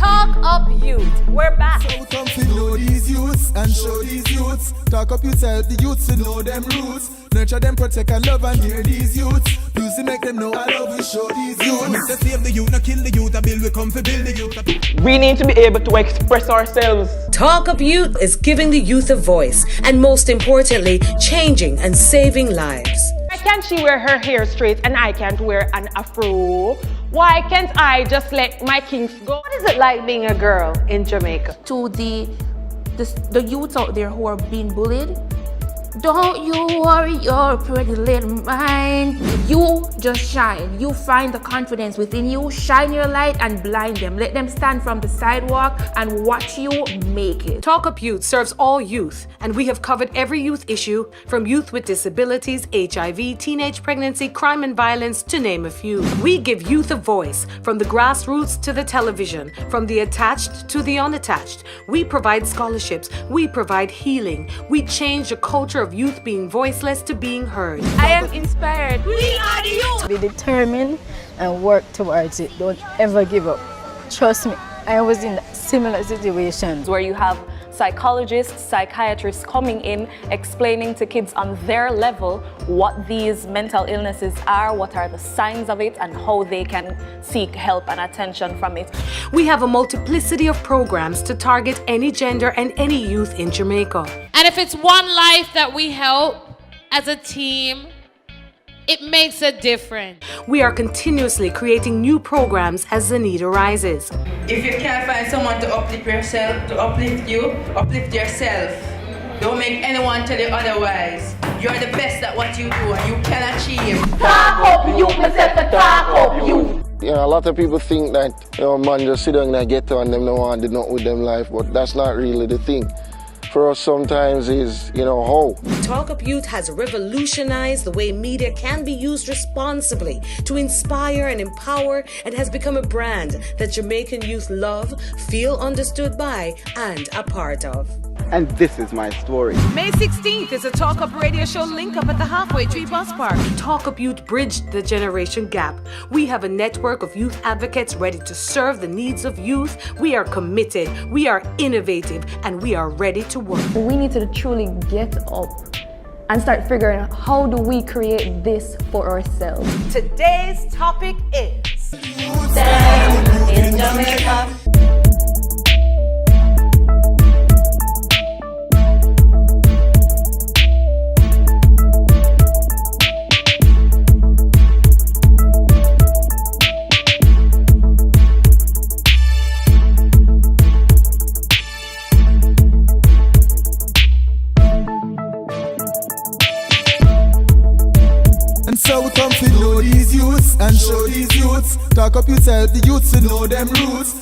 Talk Up Youth. We're back. So come to know these youths and show these youths. Talk up yourself, the youths to know them roots. Nurture them, protect and love and hear these youths. Music make them know I love we show these youths. To save the youth, not kill the youth. I build, we come to build the youth. We need to be able to express ourselves. Talk Up Youth is giving the youth a voice and, most importantly, changing and saving lives. Why can't she wear her hair straight and I can't wear an afro? Why can't I just let my kinks go? What is it like being a girl in Jamaica? To the youths out there who are being bullied, don't you worry your pretty little mind. You just shine. You find the confidence within you. Shine your light and blind them. Let them stand from the sidewalk and watch you make it. Talk Up Youth serves all youth, and we have covered every youth issue from youth with disabilities, HIV, teenage pregnancy, crime and violence, to name a few. We give youth a voice, from the grassroots to the television, from the attached to the unattached. We provide scholarships. We provide healing. We change the culture of youth being voiceless to being heard. I am inspired. We are the youth. Be determined and work towards it. Don't ever give up. Trust me, I was in similar situations. Where you have psychologists, psychiatrists coming in, explaining to kids on their level what these mental illnesses are, what are the signs of it, and how they can seek help and attention from it. We have a multiplicity of programs to target any gender and any youth in Jamaica. And if it's one life that we help as a team, it makes a difference. We are continuously creating new programs as the need arises. If you can't find someone to uplift yourself, to uplift you, uplift yourself. Don't make anyone tell you otherwise. You're the best at what you do and you can achieve. Talk Up Youth, myself a Talk Up Youth. You know, a lot of people think that, man just sit down in a ghetto and them no want to do nothing with them life, but that's not really the thing. For us sometimes is, how. Talk Up Youth has revolutionized the way media can be used responsibly to inspire and empower, and has become a brand that Jamaican youth love, feel understood by, and a part of. And this is my story. May 16th is a Talk Up radio show link up at the Halfway Tree Bus Park. Talk Up Youth bridged the generation gap. We have a network of youth advocates ready to serve the needs of youth. We are committed, we are innovative, and we are ready to work. We need to truly get up and start figuring out how do we create this for ourselves. Today's topic is In Jamaica. And so come to know these youths and show these youths. Talk up yourself, the youths to know them roots.